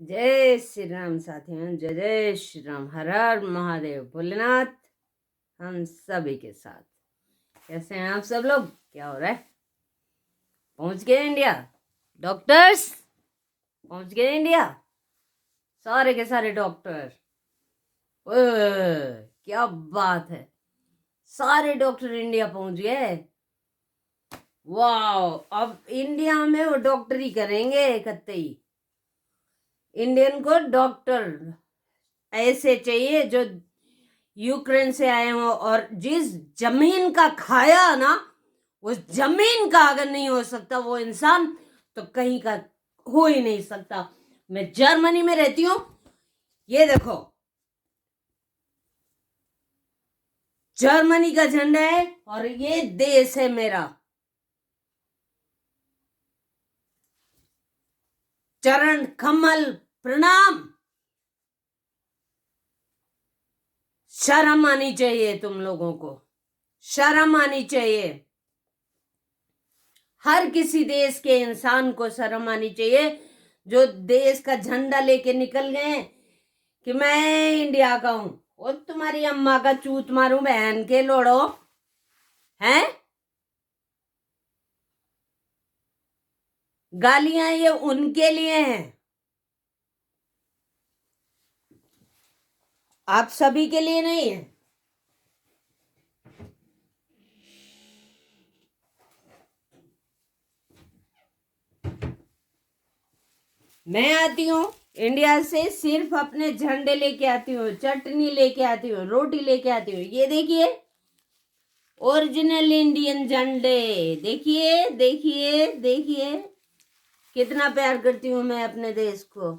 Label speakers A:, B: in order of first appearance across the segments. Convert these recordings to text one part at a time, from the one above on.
A: जय श्री राम साथियों, जय जय श्री राम। हर हर महादेव। भोलेनाथ हम सभी के साथ। कैसे हैं आप सब लोग? क्या हो रहा है? पहुंच गए इंडिया? डॉक्टर्स पहुंच गए इंडिया? सारे के सारे डॉक्टर। क्या बात है, सारे डॉक्टर इंडिया पहुंच गए। वाह, अब इंडिया में वो डॉक्टर ही करेंगे कतई। इंडियन को डॉक्टर ऐसे चाहिए जो यूक्रेन से आए हो, और जिस जमीन का खाया ना, उस जमीन का अगर नहीं हो सकता वो इंसान, तो कहीं का हो ही नहीं सकता। मैं जर्मनी में रहती हूँ। ये देखो, जर्मनी का झंडा है और ये देश है मेरा। चरण कमल प्रणाम। शर्म आनी चाहिए तुम लोगों को, शर्म आनी चाहिए। हर किसी देश के इंसान को शर्म आनी चाहिए जो देश का झंडा लेके निकल गए कि मैं इंडिया का हूं। और तुम्हारी अम्मा का चूत मारूं बहन के लोड़ो, हैं? गालियां ये उनके लिए हैं, आप सभी के लिए नहीं है। मैं आती हूँ इंडिया से, सिर्फ अपने झंडे लेके आती हूँ, चटनी लेके आती हूँ, रोटी लेके आती हूँ। ये देखिए, ओरिजिनल इंडियन झंडे। देखिए देखिए देखिए, कितना प्यार करती हूँ मैं अपने देश को,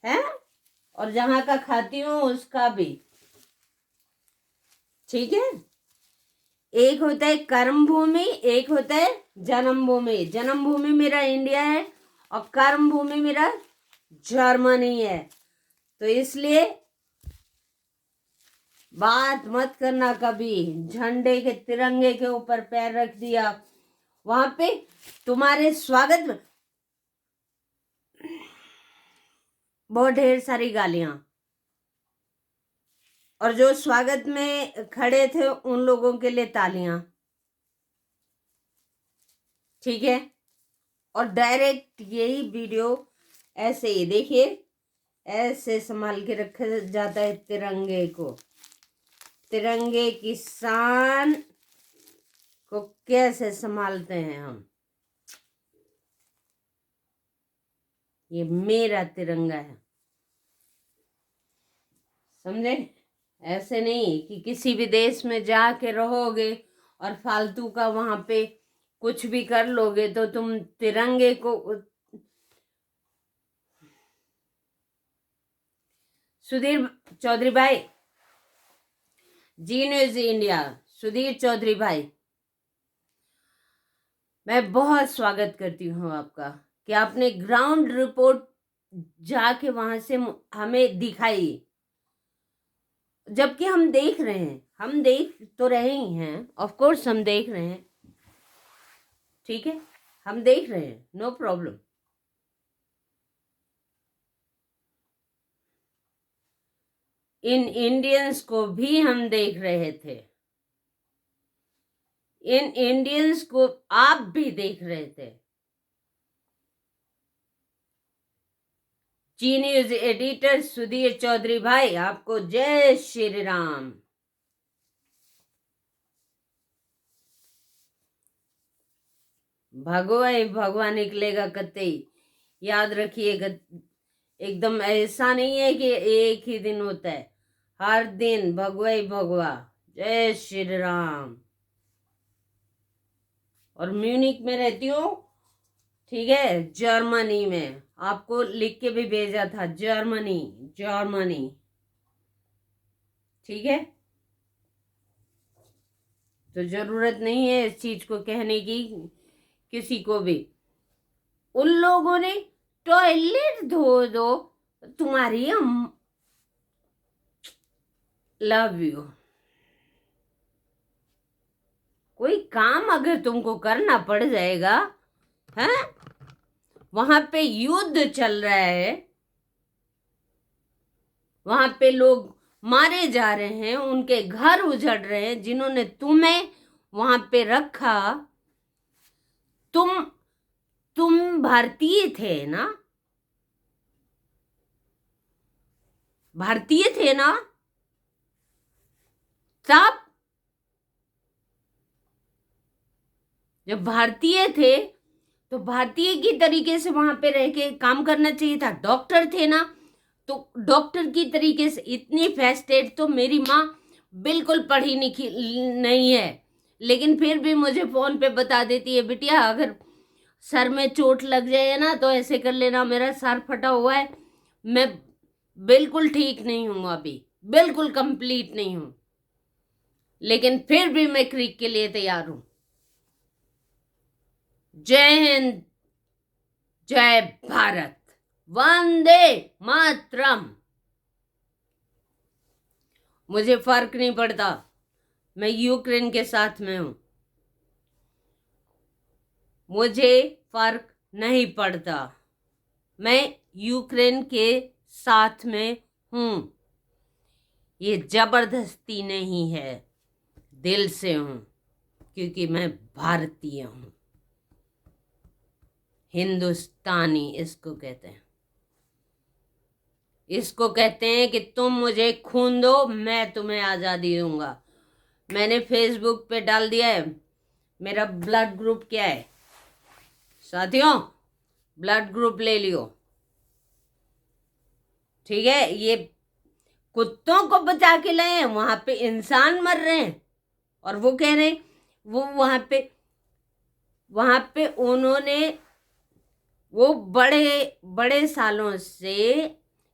A: है? और जहां का खाती हूँ उसका भी। ठीक है, एक होता है कर्म भूमि, एक होता है जन्मभूमि। जन्मभूमि मेरा इंडिया है और कर्म भूमि मेरा जर्मनी है। तो इसलिए बात मत करना कभी झंडे के तिरंगे के ऊपर पैर रख दिया, वहां पे तुम्हारे स्वागत में बहुत ढेर सारी गालियां, और जो स्वागत में खड़े थे उन लोगों के लिए तालियां। ठीक है, और डायरेक्ट यही वीडियो ऐसे ही देखिए, ऐसे संभाल के रखा जाता है तिरंगे को। तिरंगे की शान को कैसे संभालते हैं हम। ये मेरा तिरंगा है, समझे? ऐसे नहीं कि किसी भी देश में जाके रहोगे और फालतू का वहां पे कुछ भी कर लोगे तो तुम तिरंगे को। सुधीर चौधरी भाई, जी न्यूज इंडिया, सुधीर चौधरी भाई, मैं बहुत स्वागत करती हूँ आपका कि आपने ग्राउंड रिपोर्ट जाके वहां से हमें दिखाई। जबकि हम देख रहे हैं, हम देख तो रहे ही हैं, ऑफ कोर्स हम देख रहे हैं। ठीक है, हम देख रहे हैं, नो प्रॉब्लम। इन इंडियंस को भी हम देख रहे थे, इन इंडियंस को आप भी देख रहे थे। जी न्यूज एडिटर सुधीर चौधरी भाई, आपको जय श्री राम। भगवान निकलेगा कतई, याद रखिएगा। एकदम ऐसा नहीं है कि एक ही दिन होता है, हर दिन भगवा। जय श्री राम। और म्यूनिक में रहती हूँ, ठीक है, जर्मनी में। आपको लिख के भी भेजा था, जर्मनी जर्मनी। ठीक है, तो जरूरत नहीं है इस चीज को कहने की किसी को भी। उन लोगों ने टॉयलेट धो दो, तुम्हारी लव यू। कोई काम अगर तुमको करना पड़ जाएगा, है, वहां पे युद्ध चल रहा है, वहां पे लोग मारे जा रहे हैं, उनके घर उजड़ रहे हैं, जिन्होंने तुम्हें वहां पे रखा। तुम भारतीय थे ना? भारतीय थे ना? तब जब भारतीय थे तो भारतीय की तरीके से वहां पे रह के काम करना चाहिए था। डॉक्टर थे ना, तो डॉक्टर की तरीके से। इतनी फेस्टेड तो मेरी माँ बिल्कुल पढ़ी लिखी नहीं है, लेकिन फिर भी मुझे फोन पे बता देती है, बिटिया अगर सर में चोट लग जाए ना तो ऐसे कर लेना, मेरा सर फटा हुआ है, मैं बिल्कुल ठीक नहीं हूं, अभी बिल्कुल कंप्लीट नहीं हूं, लेकिन फिर भी मैं क्रिक के लिए तैयार हूं। जय हिंद, जय भारत, वंदे मातरम। मुझे फर्क नहीं पड़ता, मैं यूक्रेन के साथ में हूं, मुझे फर्क नहीं पड़ता, मैं यूक्रेन के साथ में हूं। ये जबरदस्ती नहीं है, दिल से हूं, क्योंकि मैं भारतीय हूं, हिंदुस्तानी इसको कहते हैं। इसको कहते हैं कि तुम मुझे खून दो, मैं तुम्हें आजादी दूंगा। मैंने फेसबुक पे डाल दिया है मेरा ब्लड ग्रुप क्या है। साथियों, ब्लड ग्रुप ले लियो, ठीक है? ये कुत्तों को बचा के लाए हैं, वहां पे इंसान मर रहे हैं, और वो कह रहे हैं वो वहां पे उन्होंने, वो बड़े बड़े सालों से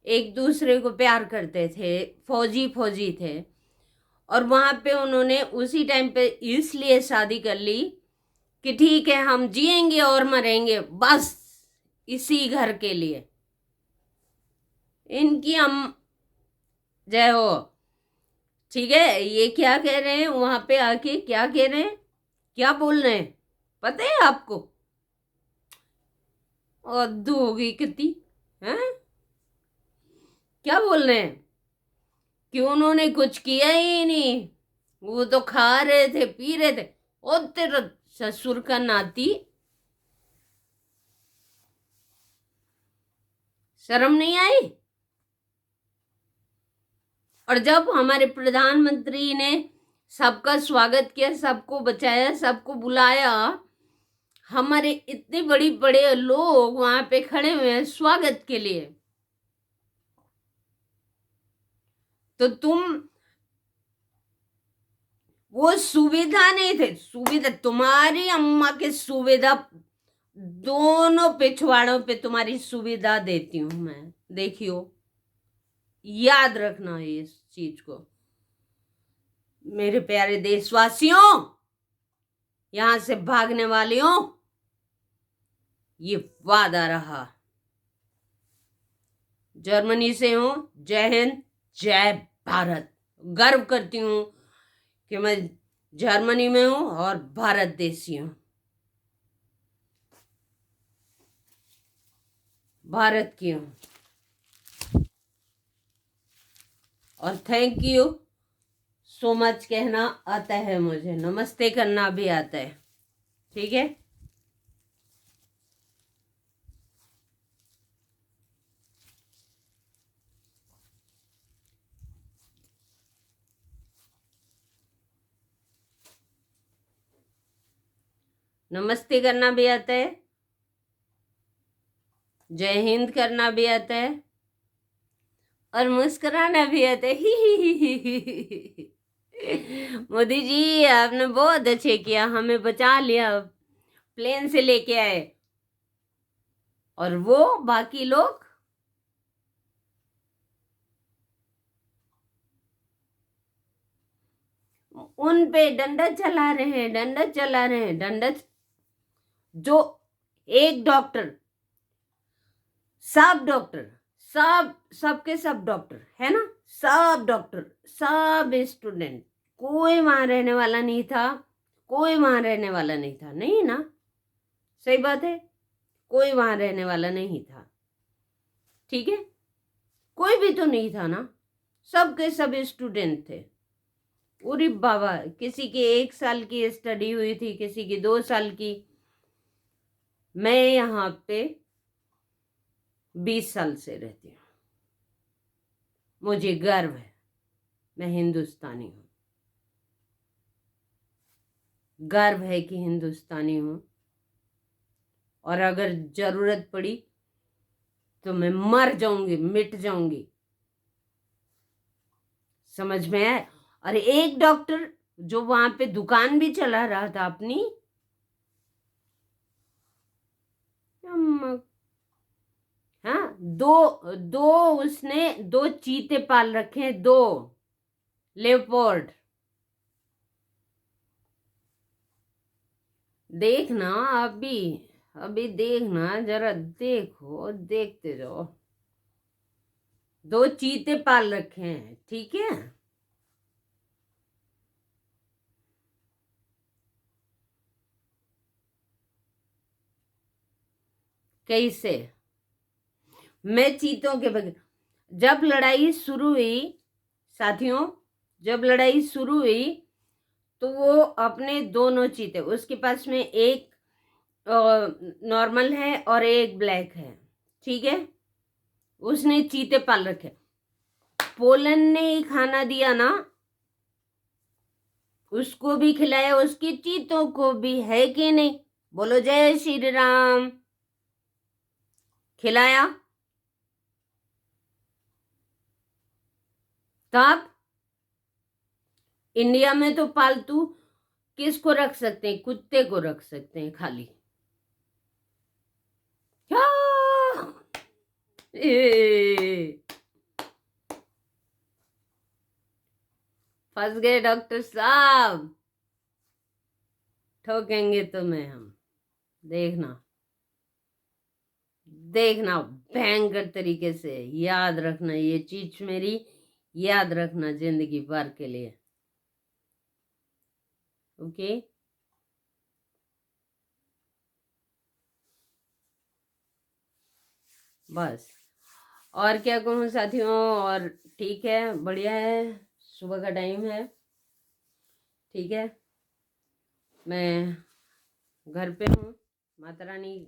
A: एक दूसरे को प्यार करते थे, फौजी थे, और वहां पे उन्होंने उसी टाइम पे इसलिए शादी कर ली कि ठीक है हम जिएंगे और मरेंगे, बस इसी घर के लिए। इनकी हम जय हो, ठीक है? ये क्या कह रहे हैं वहां पे आके, क्या कह रहे हैं, क्या बोल रहे हैं पता है आपको? हद होगी कितनी, हैं? क्या बोल रहे हैं कि उन्होंने कुछ किया ही नहीं, वो तो खा रहे थे, पी रहे थे। ओ तेरा ससुर का नाती, शर्म नहीं आई? और जब हमारे प्रधानमंत्री ने सबका स्वागत किया, सबको बचाया, सबको बुलाया, हमारे इतने बड़ी बड़े लोग वहां पे खड़े हुए हैं स्वागत के लिए, तो तुम वो सुविधा नहीं थे। सुविधा तुम्हारी अम्मा की सुविधा, दोनों पिछवाड़ों पे तुम्हारी सुविधा देती हूं मैं, देखियो, याद रखना है इस चीज को। मेरे प्यारे देशवासियों, यहां से भागने वालियों, ये वादा रहा। जर्मनी से हूं, जय हिंद, जय भारत। गर्व करती हूं कि मैं जर्मनी में हूं और भारत देशी हूं, भारत की हूं। और थैंक यू सो मच कहना आता है मुझे, नमस्ते करना भी आता है, ठीक है? नमस्ते करना भी आता है, जय हिंद करना भी आता है, और मुस्कुराना भी आता है। मोदी जी आपने बहुत अच्छे किया, हमें बचा लिया, प्लेन से लेके आए। और वो बाकी लोग उन पे डंडा चला रहे हैं, डंडा चला रहे हैं, डंडा। जो एक डॉक्टर, सब डॉक्टर, सबके सब डॉक्टर है ना, सब डॉक्टर, सब स्टूडेंट, कोई वहां रहने वाला नहीं था, कोई वहां रहने वाला नहीं था, नहीं ना? सही बात है, कोई वहां रहने वाला नहीं था, ठीक है, कोई भी तो नहीं था ना, सब के सब स्टूडेंट थे। अरे बाबा, किसी की 1 साल की स्टडी हुई थी, किसी की 2 साल की। मैं यहाँ पे 20 साल से रहती हूँ, मुझे गर्व है, मैं हिंदुस्तानी हूँ, गर्व है कि हिंदुस्तानी हूँ। और अगर जरूरत पड़ी तो मैं मर जाऊंगी, मिट जाऊंगी, समझ में आया। और एक डॉक्टर जो वहां पे दुकान भी चला रहा था अपनी, हाँ, दो दो उसने 2 चीते पाल रखे हैं, 2 लेपर्ड। देखना अभी, अभी देखना जरा, देखो, देखते जाओ, 2 चीते पाल रखे हैं, ठीक है। कैसे, मैं चीतों के बगैर, जब लड़ाई शुरू हुई साथियों, जब लड़ाई शुरू हुई तो वो अपने दोनों चीते, उसके पास में एक नॉर्मल है और एक ब्लैक है, ठीक है, उसने चीते पाल रखे। पोलन ने ही खाना दिया ना, उसको भी खिलाया, उसके चीतों को भी, है कि नहीं? बोलो जय श्री राम। खिलाया, तब इंडिया में तो पालतू किसको रख सकते हैं? कुत्ते को रख सकते हैं खाली। क्या फंस गए डॉक्टर साहब, ठोकेंगे तुम्हें हम, देखना, देखना भयंकर तरीके से। याद रखना ये चीज मेरी, याद रखना जिंदगी भर के लिए, ओके। बस, और क्या कहूँ साथियों, और ठीक है, बढ़िया है, सुबह का टाइम है, ठीक है, मैं घर पे हूँ, माता रानी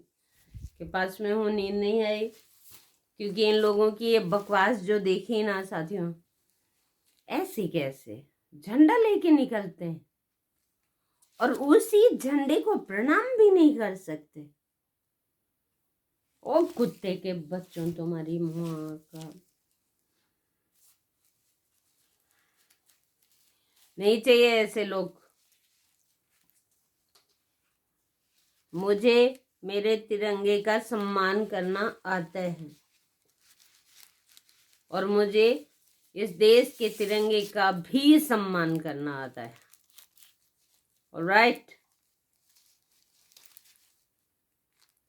A: के पास में हूँ, नींद नहीं आई, क्योंकि इन लोगों की ये बकवास जो देखी ना साथियों, ऐसे कैसे झंडा लेके निकलते हैं और उसी झंडे को प्रणाम भी नहीं कर सकते। ओ कुत्ते के बच्चों, तुम्हारी माँ का, नहीं चाहिए ऐसे लोग। मुझे मेरे तिरंगे का सम्मान करना आता है और मुझे इस देश के तिरंगे का भी सम्मान करना आता है, ऑलराइट।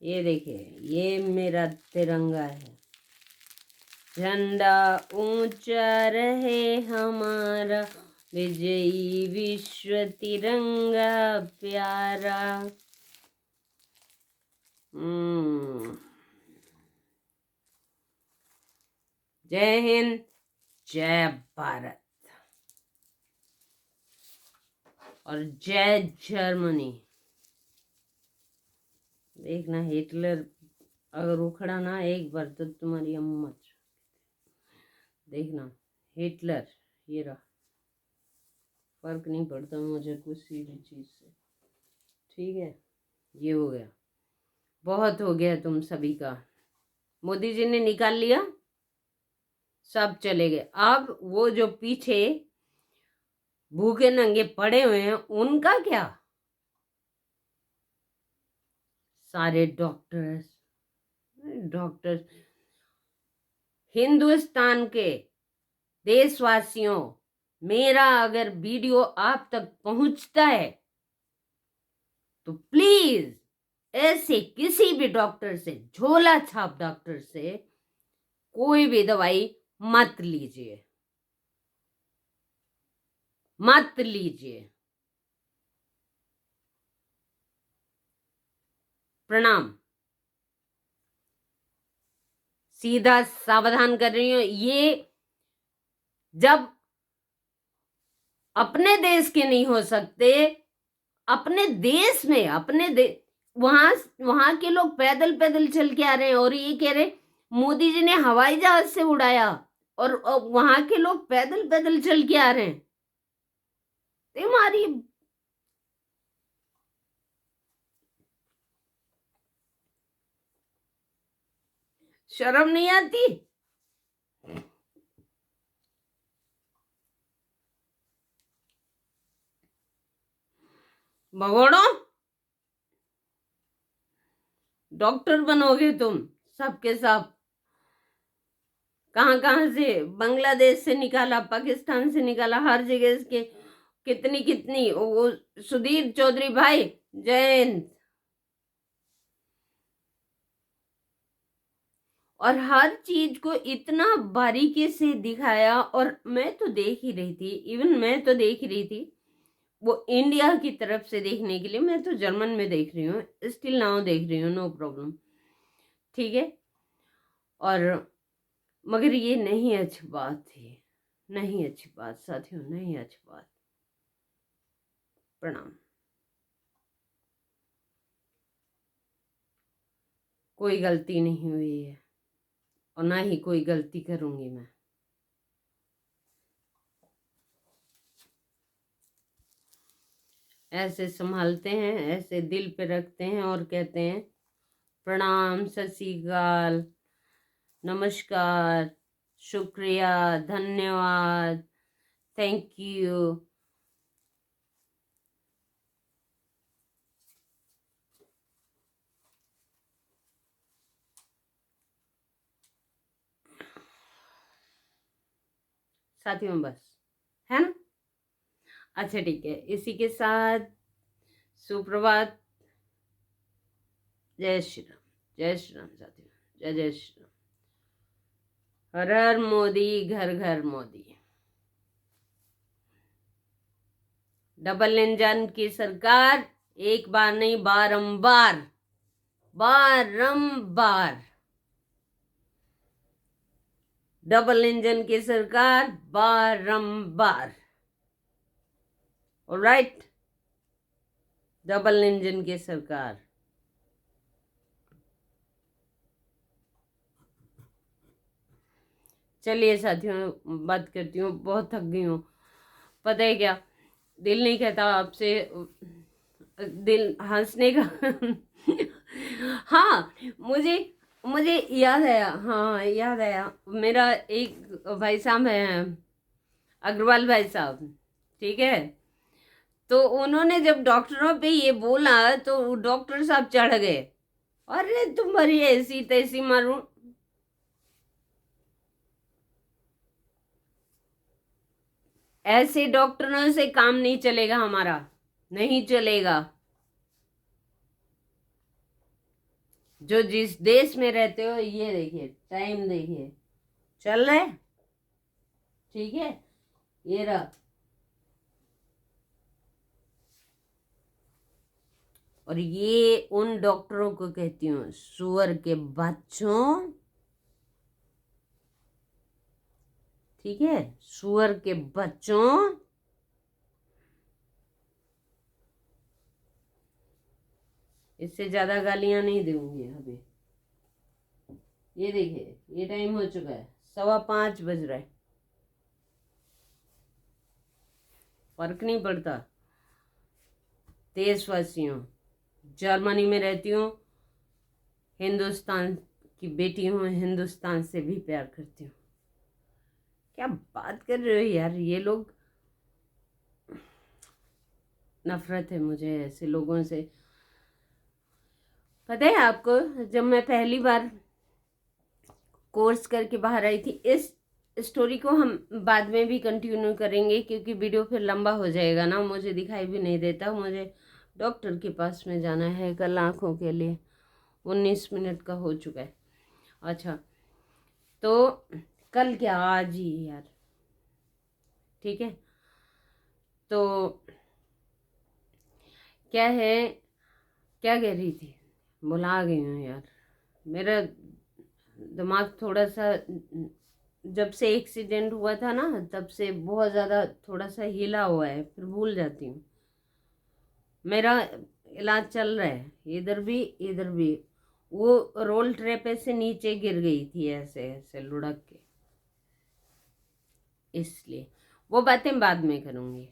A: ये देखिए, ये मेरा तिरंगा है, झंडा ऊंचा रहे हमारा, विजयी विश्व तिरंगा प्यारा। जय हिंद, जय भारत और जय जर्मनी। देखना हिटलर अगर उखड़ा ना एक बार तो तुम्हारी अम्मा, देखना हिटलर, ये रहा, फर्क नहीं पड़ता मुझे किसी भी चीज से, ठीक है। ये हो गया, बहुत हो गया तुम सभी का, मोदी जी ने निकाल लिया, सब चले गए। अब वो जो पीछे भूखे नंगे पड़े हुए हैं उनका क्या? सारे डॉक्टर्स, डॉक्टर्स, हिंदुस्तान के देशवासियों, मेरा अगर वीडियो आप तक पहुंचता है तो प्लीज ऐसे किसी भी डॉक्टर से, झोला छाप डॉक्टर से कोई भी दवाई मत लीजिए, मत लीजिए। प्रणाम। सीधा सावधान कर रही हूँ, ये जब अपने देश के नहीं हो सकते, अपने देश में वहां के लोग पैदल पैदल चल के आ रहे हैं और ये कह रहे मोदी जी ने हवाई जहाज से उड़ाया और वहां के लोग पैदल पैदल चल के आ रहे हैं। तुम्हारी शर्म नहीं आती? भगोड़ो, डॉक्टर बनोगे तुम सबके सब। कहां कहां से, बांग्लादेश से निकाला, पाकिस्तान से निकाला, हर जगह के कितनी कितनी। वो सुधीर चौधरी भाई, जय हिंद। और हर चीज को इतना बारीकी से दिखाया, और मैं तो देख ही रही थी, इवन मैं तो देख ही रही थी वो इंडिया की तरफ से देखने के लिए। मैं तो जर्मन में देख रही हूँ, स्टिल नाउ देख रही हूँ, नो प्रॉब्लम, ठीक है। और मगर ये नहीं अच्छी बात थी, नहीं अच्छी बात साथियों, नहीं अच्छी बात। प्रणाम। कोई गलती नहीं हुई है और ना ही कोई गलती करूंगी मैं। ऐसे संभालते हैं, ऐसे दिल पे रखते हैं और कहते हैं प्रणाम, सत श्री अकाल, नमस्कार, शुक्रिया, धन्यवाद, थैंक यू। साथियों बस, है ना? अच्छा ठीक है, इसी के साथ सुप्रभात, जय श्री राम, जय श्री राम साथियों, जय जय श्री राम। हर हर मोदी, घर घर मोदी। डबल इंजन की सरकार, एक बार नहीं बारंबार, बारंबार। डबल इंजन की सरकार बारंबार, ऑलराइट, डबल इंजन की सरकार। चलिए साथियों, बात करती हूँ, बहुत थक गई हूँ। पता है क्या, दिल नहीं कहता आपसे, दिल हंसने का हाँ, मुझे मुझे याद आया, हाँ याद आया, मेरा एक भाई साहब है, अग्रवाल भाई साहब, ठीक है। तो उन्होंने जब डॉक्टरों पे ये बोला तो डॉक्टर साहब चढ़ गए, अरे तुम्हारी ऐसी तैसी मारू। ऐसे डॉक्टरों से काम नहीं चलेगा हमारा, नहीं चलेगा। जो जिस देश में रहते हो, ये देखिए टाइम देखिए, चल रहे, ठीक है, ये रहा। और ये उन डॉक्टरों को कहती हूँ, सुअर के बच्चों, ठीक है, सुअर के बच्चों। इससे ज्यादा गालियां नहीं दूंगी अभी। ये देखिए, ये टाइम हो चुका है, 5:15 बज रहा है, फर्क नहीं पड़ता। देशवासियों, जर्मनी में रहती हूँ, हिंदुस्तान की बेटी हूँ, हिंदुस्तान से भी प्यार करती हूँ। क्या बात कर रहे हो यार, ये लोग, नफरत है मुझे ऐसे लोगों से। पता है आपको, जब मैं पहली बार कोर्स करके बाहर आई थी, इस स्टोरी को हम बाद में भी कंटिन्यू करेंगे क्योंकि वीडियो फिर लंबा हो जाएगा ना, मुझे दिखाई भी नहीं देता। मुझे डॉक्टर के पास में जाना है कल आँखों के लिए, 19 मिनट का हो चुका है। अच्छा, तो कल क्या, आज ही यार, ठीक है। तो क्या है, क्या कह रही थी, भुला गई हूँ यार, मेरा दिमाग थोड़ा सा, जब से एक्सीडेंट हुआ था ना तब से बहुत ज़्यादा थोड़ा सा हिला हुआ है, फिर भूल जाती हूँ। मेरा इलाज चल रहा है, इधर भी इधर भी। वो रोल ट्रे पे से नीचे गिर गई थी ऐसे ऐसे लुढ़क के, इसलिए वो बातें बाद में करूँगी।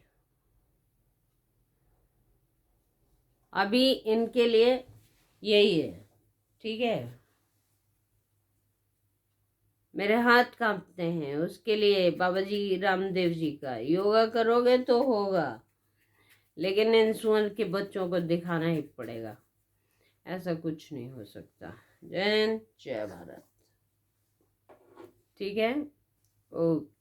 A: अभी इनके लिए यही है, ठीक है। मेरे हाथ कांपते हैं उसके लिए, बाबा जी रामदेव जी का योगा करोगे तो होगा, लेकिन इन सुअर के बच्चों को दिखाना ही पड़ेगा, ऐसा कुछ नहीं हो सकता। जय हिंद, जय भारत। ठीक है, ओके।